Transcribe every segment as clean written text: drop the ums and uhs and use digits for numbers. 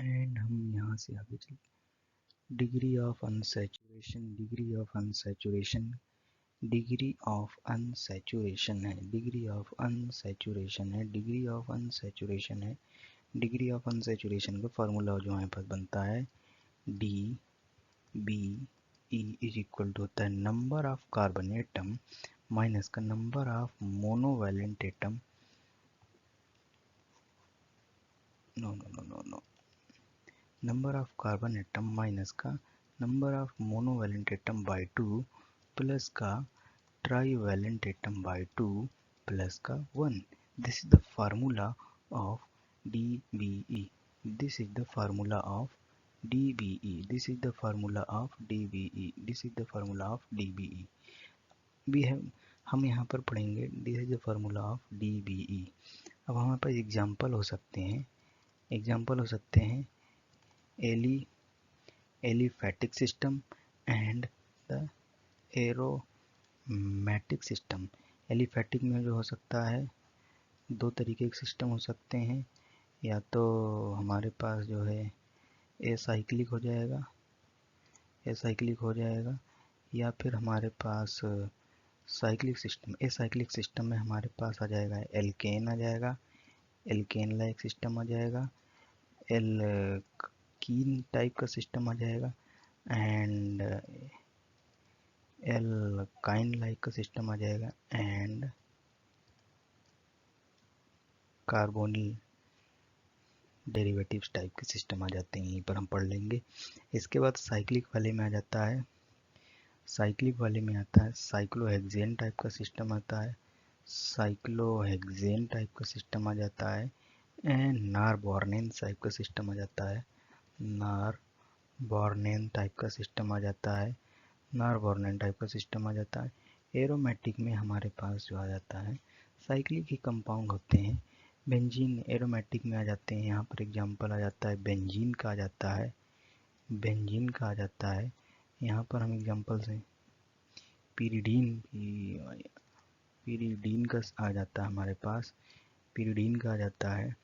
And हम यहाँ से आगे चल degree of unsaturation, degree of unsaturation, degree of unsaturation है, डिग्री ऑफ अनसैचुरेशन है, डिग्री ऑफ अनसैचुरेशन है। डिग्री ऑफ अनसैचुरेशन का फार्मूला जो हमारे पास बनता है D B E is equal to होता है number of carbon atom minus का number of monovalent atom, no number of carbon atom minus का number of monovalent atom by 2 plus का ट्राईवैलेंट एटम बाई 2 प्लस का 1। This is the formula of DBE, this is the formula of DBE, this is the formula of DBE, this is the formula of DBE। भी है हम यहाँ पर पढ़ेंगे this is the formula of DBE। अब हमारे पास example हो सकते हैं, एग्जाम्पल हो सकते हैं aliphatic system and the aromatic system. Aliphatic में जो हो सकता है दो तरीके के सिस्टम हो सकते हैं, या तो हमारे पास जो है एसाइक्लिक हो जाएगा, एसाइक्लिक हो जाएगा, या फिर हमारे पास साइक्लिक सिस्टम। एसाइक्लिक सिस्टम में हमारे पास आ जाएगा एल्केन आ जाएगा, एल्केन लाइक सिस्टम आ जाएगा, एल्कीन टाइप का सिस्टम आ जाएगा एंड एल्काइन लाइक का सिस्टम आ जाएगा एंड कार्बोनिल डेरिवेटिव्स टाइप के सिस्टम आ जाते हैं। यहीं पर हम पढ़ लेंगे। इसके बाद साइक्लिक वाले में आ जाता है, साइक्लिक वाले में आता है साइक्लोहेक्सेन टाइप का सिस्टम आता है, साइक्लोहेक्सेन टाइप का सिस्टम आ जाता है एंड नारबॉर्नेन टाइप का सिस्टम आ जाता है, नारबॉर्नेन टाइप का सिस्टम आ जाता है, नारबॉर्नेन टाइप का सिस्टम आ जाता है। एरोमेटिक में हमारे पास जो आ जाता है साइक्लिक ही कंपाउंड होते हैं। बेंजीन एरोमेटिक में आ जाते हैं, यहाँ पर एग्जांपल आ जाता है बेंजीन का आ जाता है, बेंजीन का आ जाता है। यहाँ पर हम एग्जांपल से पीरिडीन का आ जाता है हमारे पास, पीरिडीन का आ जाता है,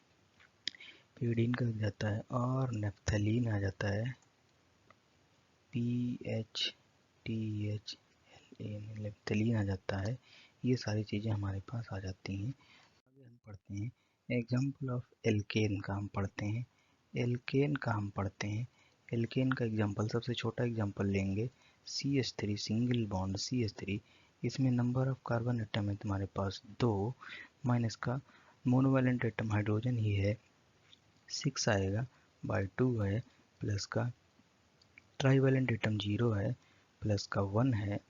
पीरिडीन का आ जाता है और नेफ्थलीन आ जाता है, नेफ्थलीन आ जाता है। ये सारी चीज़ें हमारे पास आ जाती हैं। आगे हम पढ़ते हैं एग्जाम्पल ऑफ एल्केन का हम पढ़ते हैं, एल्केन का हम पढ़ते हैं। एल्केन का एग्जाम्पल सबसे छोटा एग्जाम्पल लेंगे CH3 सिंगल बॉन्ड CH3, इसमें नंबर ऑफ कार्बन एटम है तुम्हारे पास 2 माइनस का मोनोवैलेंट एटम हाइड्रोजन ही है 6 आएगा बाई 2 है प्लस का ट्राईवैलेंट एटम 0 है प्लस का 1 है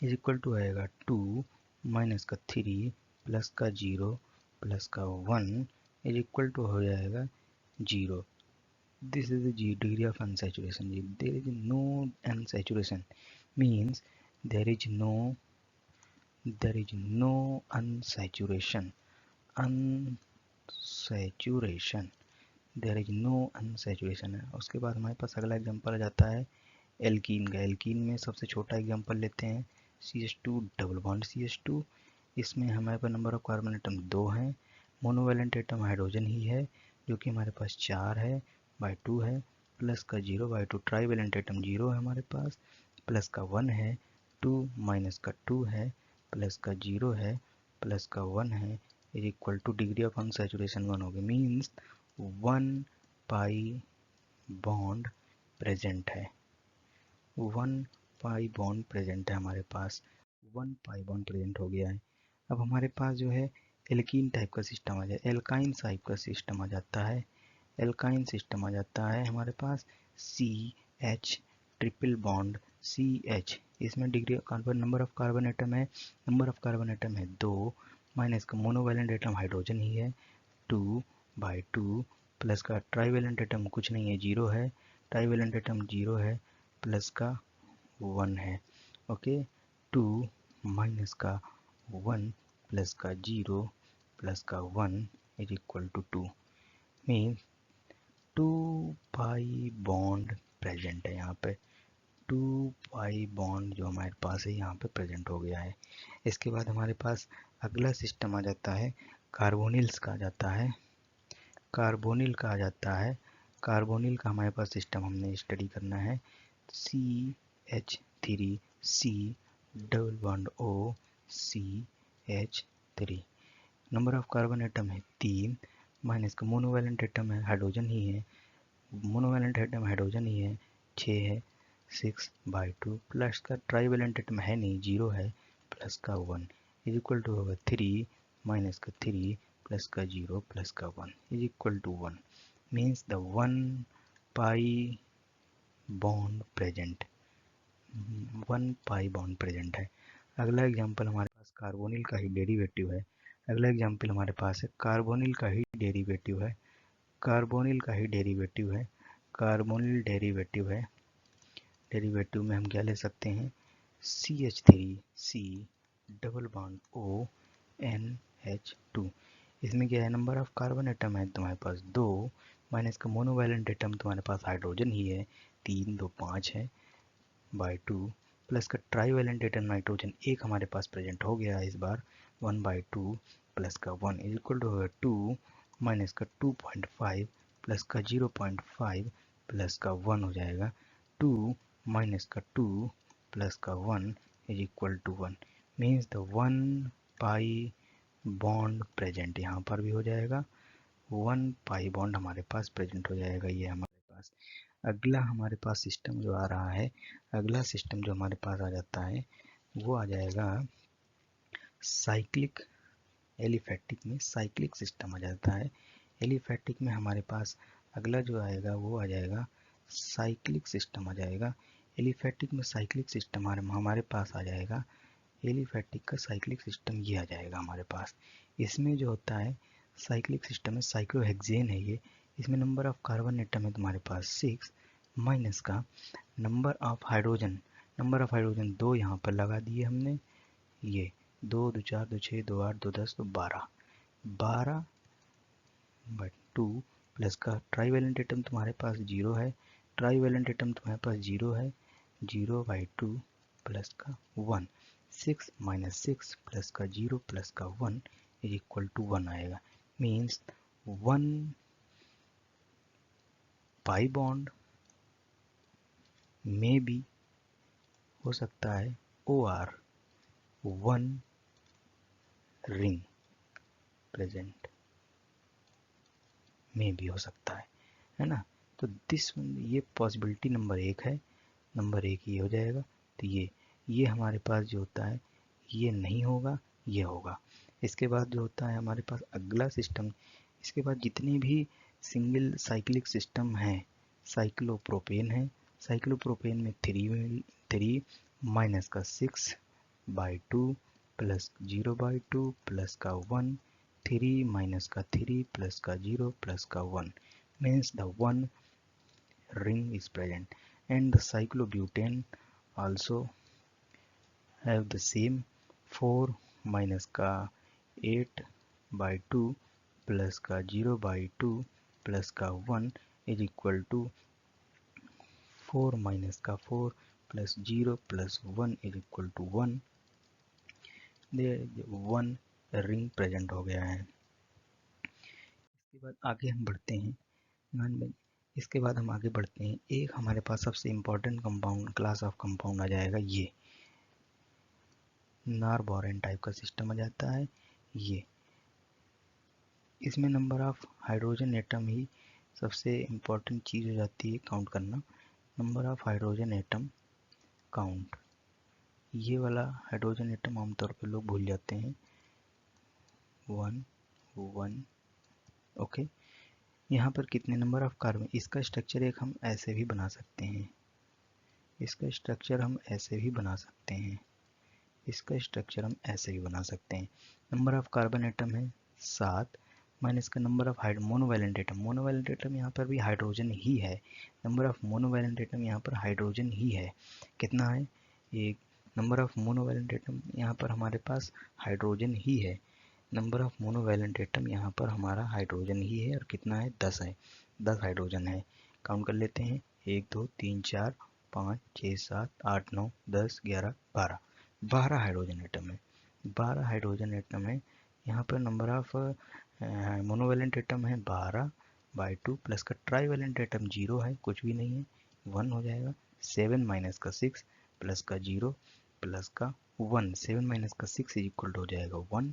इज इक्वल टू आएगा 2 माइनस का 3 प्लस का 0 प्लस का 1 इज इक्वल टू हो जाएगा 0। This is the degree of unsaturation. There is no unsaturation means there is no unsaturation, unsaturation, there is no unsaturation है। उसके बाद हमारे पास अगला एग्जांपल आ जाता है एल्कीन का। एल्कीन में सबसे छोटा एग्जांपल लेते हैं CH2 डबल बॉन्ड CH2, इसमें हमारे पास नंबर ऑफ कार्बन एटम 2 हैं, मोनोवैलेंट एटम हाइड्रोजन ही है जो कि हमारे पास 4 है बाई 2 है प्लस का 0 बाई 2, ट्राईवैलेंट एटम 0 है हमारे पास प्लस का 1 है, 2 माइनस का 2 है प्लस का 0 है प्लस का 1 है is equal two degree of unsaturation 1 हो गया, मीन्स 1 पाई बॉन्ड प्रेजेंट है, 1 पाई बॉन्ड प्रेजेंट है हमारे पास, 1 पाई बॉन्ड प्रेजेंट हो गया है। अब हमारे पास जो है एल्कीन टाइप का सिस्टम आ जाए, एल्काइन टाइप का सिस्टम आ जाता है, एल्काइन सिस्टम आ जाता है हमारे पास CH ट्रिपल बॉन्ड CH, इसमें degree carbon number of carbon atom है, नंबर ऑफ कार्बन एटम है 2 माइनस का मोनोवैलेंट एटम हाइड्रोजन ही है 2 बाई 2 प्लस का ट्राईवैलेंट एटम कुछ नहीं है 0 है, ट्राईवैलेंट एटम 0 है प्लस का 1 है। ओके 2 माइनस का 1 प्लस का 0 प्लस का 1 is equal to 2, means 2 pi bond present है यहाँ पे, 2 पाई बॉन्ड जो हमारे पास है यहाँ पे प्रेजेंट हो गया है। इसके बाद हमारे पास अगला सिस्टम आ जाता है कार्बोनिल्स का आ जाता है, कार्बोनिल का आ जाता है कार्बोनिल का हमारे पास सिस्टम हमने स्टडी करना है। CH3C double bond O CH3। Number of carbon atom है 3, माइनस का मोनोवैलेंट एटम है, हाइड्रोजन ही है, मोनोवैलेंट एटम हाइड्रोजन ही है, 6 है, 6/2 प्लस का ट्राईवैलेंट एटम है नहीं, 0 है, प्लस का 1 इज इक्वल टू होगा 3 माइनस का 3 प्लस का 0 प्लस का 1 is equal to 1 means the 1 pi bond present, 1 pi bond present है। अगला एग्जांपल हमारे पास कार्बोनिल का ही डेरिवेटिव है। अगला एग्जांपल हमारे पास है कार्बोनिल का ही डेरिवेटिव है, कार्बोनिल का ही डेरिवेटिव है, कार्बोनिल डेरिवेटिव है। डेरिवेटिव में हम क्या ले सकते हैं, CH3C double bond O NH2। इसमें क्या है, नंबर ऑफ कार्बन एटम है तुम्हारे पास 2, माइनस का मोनोवैलेंट एटम तुम्हारे पास हाइड्रोजन ही है, 3 2 5 है बाई 2 प्लस का ट्राईवैलेंट एटम नाइट्रोजन एक हमारे पास प्रेजेंट हो गया है इस बार, 1/2 प्लस का 1 इज इक्वल टू होगा 2 माइनस का 2.5 प्लस का 0.5 प्लस का 1 हो जाएगा, 2 माइनस का 2 प्लस का 1 is equal to 1 means the 1 pi bond present यहाँ पर भी हो जाएगा, 1 पाई बॉन्ड हमारे पास प्रेजेंट हो जाएगा ये हमारे पास। अगला हमारे पास सिस्टम जो आ रहा है, अगला सिस्टम जो हमारे पास आ जाता है वो आ जाएगा साइक्लिक, एलिफैटिक में साइक्लिक सिस्टम आ जाता है। एलिफैटिक में हमारे पास अगला जो आएगा वो आ जाएगा साइक्लिक सिस्टम आ जाएगा। एलिफैटिक में साइक्लिक सिस्टम हमारे पास आ जाएगा, एलिफैटिक का साइक्लिक सिस्टम ये आ जाएगा हमारे पास। इसमें जो होता है साइक्लिक सिस्टम में साइक्लोहेक्सेन है ये, इसमें नंबर ऑफ कार्बन एटम है तुम्हारे पास 6, माइनस का number of hydrogen, number of hydrogen 2 यहाँ पर लगा दिए हमने, ये 2 2 4 2 6 2 8 2 10 तो 12 12/2 प्लस का ट्राईवैलेंट एटम तुम्हारे पास 0 है, ट्राईवैलेंट एटम तुम्हारे पास 0 है, 0/2 प्लस का 1, 6 माइनस 6 प्लस का 0 प्लस का 1 इज इक्वल टू 1 आएगा। मीन्स 1 पाई बॉन्ड में भी हो सकता है OR 1 रिंग प्रेजेंट में भी हो सकता है ना। तो ये पॉसिबिलिटी नंबर 1 है, नंबर 1 ये हो जाएगा। तो ये हमारे पास जो होता है ये नहीं होगा, ये होगा। इसके बाद जो होता है हमारे पास अगला सिस्टम, इसके बाद जितने भी सिंगल साइक्लिक सिस्टम हैं, साइक्लोप्रोपेन है, साइक्लोप्रोपेन में 3 माइनस का 6/2 प्लस 0/2 प्लस का 1, 3 माइनस का 3 प्लस का 0 प्लस का 1 means the one ring is present, and the cyclobutane also have the same 4 minus का 8/2 प्लस का 0/2 प्लस का 1 is equal to 4 minus का 4 plus 0 plus 1 is equal to 1। there one ring present हो गया है। इसके बाद आगे हम बढ़ते हैं, इसके बाद हम आगे बढ़ते हैं, एक हमारे पास सबसे important compound, class of compound आ जाएगा ये नार-बोरेन टाइप का सिस्टम आ जाता है ये। इसमें नंबर ऑफ हाइड्रोजन एटम ही सबसे इम्पोर्टेंट चीज़ हो जाती है काउंट करना, number of hydrogen atom count. ये वाला हाइड्रोजन एटम आमतौर पे लोग भूल जाते हैं, 1 1 ओके। यहाँ पर कितने नंबर ऑफ कार्बन, इसका स्ट्रक्चर एक हम ऐसे भी बना सकते हैं, इसका स्ट्रक्चर हम ऐसे भी बना सकते हैं, इसका स्ट्रक्चर हम ऐसे भी बना सकते हैं। नंबर ऑफ कार्बन एटम है 7, माइनस का number of monovalent atom, monovalent atom यहाँ पर भी हाइड्रोजन ही है, नंबर ऑफ मोनोवैलेंट एटम यहाँ पर हाइड्रोजन ही है, कितना है एक, नंबर ऑफ मोनोवैलेंट एटम यहाँ पर हमारे पास हाइड्रोजन ही है, नंबर ऑफ मोनोवैलेंट एटम यहाँ पर हमारा हाइड्रोजन ही है, और कितना है 10 है, 10 हाइड्रोजन है। काउंट कर लेते हैं 1 2 3 4 5 6 7 8 9 10 11 12, 12 हाइड्रोजन एटम है, 12 हाइड्रोजन एटम है। यहाँ पर नंबर ऑफ मोनोवैलेंट एटम है 12, बाई 2 प्लस का ट्राईवेलेंट एटम 0 है, कुछ भी नहीं है, 1 हो जाएगा। 7 माइनस का 6 प्लस का 0 प्लस का 1, 7 माइनस का 6 इज इक्वल टू हो जाएगा 1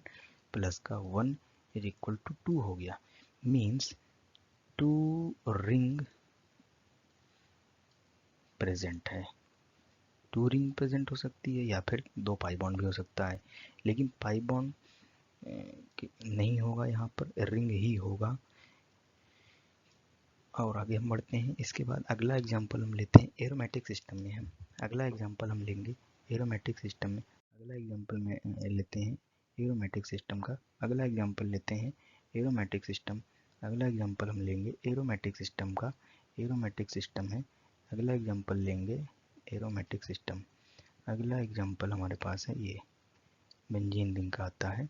प्लस का 1 इज इक्वल टू 2 हो गया। मीन्स 2 रिंग प्रेजेंट है। 2 रिंग प्रेजेंट हो सकती है या फिर 2 पाई बॉन्ड भी हो सकता है, लेकिन पाई बॉन्ड नहीं होगा, यहाँ पर रिंग ही होगा। और आगे हम बढ़ते हैं। इसके बाद अगला एग्जांपल हम लेते हैं एरोमेटिक सिस्टम में। हम अगला एग्जांपल हम लेंगे एरोमेटिक सिस्टम में। अगला एग्जांपल में लेते हैं एरोमेटिक सिस्टम का। अगला एग्जांपल लेते हैं एरोमेटिक सिस्टम। अगला एग्जांपल हम लेंगे एरोमेटिक सिस्टम का। एरोमेटिक सिस्टम है। अगला एग्जांपल लेंगे एरोमेटिक सिस्टम। अगला एग्जांपल हमारे पास है ये बेंजीन रिंग का आता है।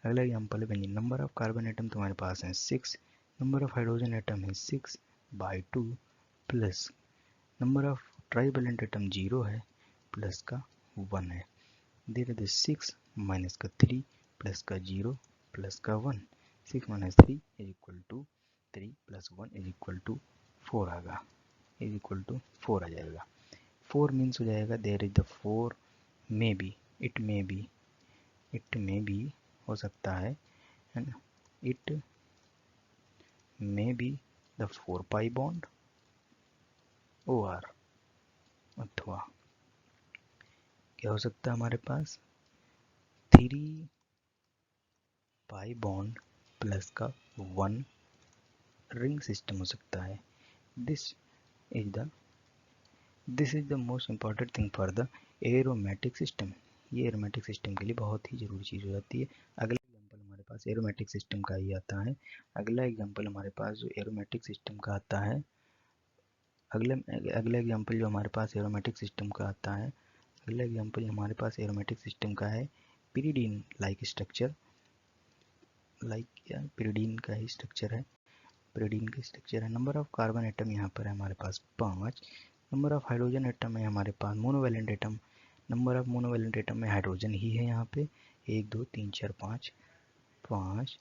अगला एग्जांपल है benzene. Number of carbon atom तुम्हारे पास है 6, नंबर ऑफ हाइड्रोजन एटम है 6 by 2 plus number of trivalent atom 0 है प्लस का 1 है। देर इज 6 माइनस का 3 प्लस का 0 प्लस का 1। 6 minus 3 is equal to 3 plus 1 is equal to 4 आएगा, इज इक्वल टू 4 आ जाएगा। 4 मीन्स हो जाएगा there is the 4 may be, it may be हो सकता है ना, it may be the 4 pi bond और अथवा क्या हो सकता है हमारे पास 3 पाई बॉन्ड प्लस का 1 रिंग सिस्टम हो सकता है। This is the most important thing for the aromatic system. ये एरोमेटिक सिस्टम के लिए बहुत ही जरूरी चीज़ हो जाती है। अगला एग्जांपल हमारे पास एरोमेटिक सिस्टम का ही आता है। अगला एग्जांपल हमारे पास जो एरोमेटिक सिस्टम का आता है, अगला एग्जांपल जो हमारे पास एरोमेटिक सिस्टम का आता है, अगला एग्जांपल हमारे पास एरोमेटिक सिस्टम का है पिरिडीन लाइक स्ट्रक्चर। पिरिडीन का ही स्ट्रक्चर है, पिरिडीन का स्ट्रक्चर है। नंबर ऑफ कार्बन एटम यहाँ पर है हमारे पास 5, नंबर ऑफ हाइड्रोजन एटम है हमारे पास monovalent atom, number of monovalent atom में हाइड्रोजन ही है यहाँ पे 1 2 3 4 5, 5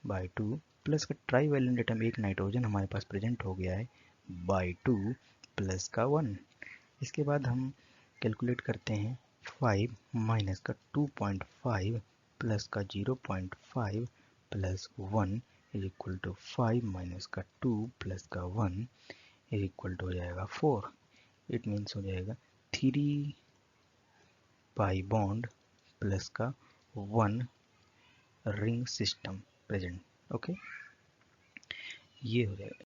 बाई 2 प्लस का ट्राईवैलेंट एटम एक नाइट्रोजन हमारे पास प्रेजेंट हो गया है बाई 2 प्लस का 1। इसके बाद हम कैलकुलेट करते हैं 5 माइनस का 2.5 प्लस का 0.5 plus 1 is equal to 5 minus का 2 प्लस का 1 इज इक्वल टू हो जाएगा 4। इट मीन्स हो जाएगा 3 पाई बॉन्ड प्लस का 1 रिंग सिस्टम प्रेजेंट। ओके, ये हो जाएगा।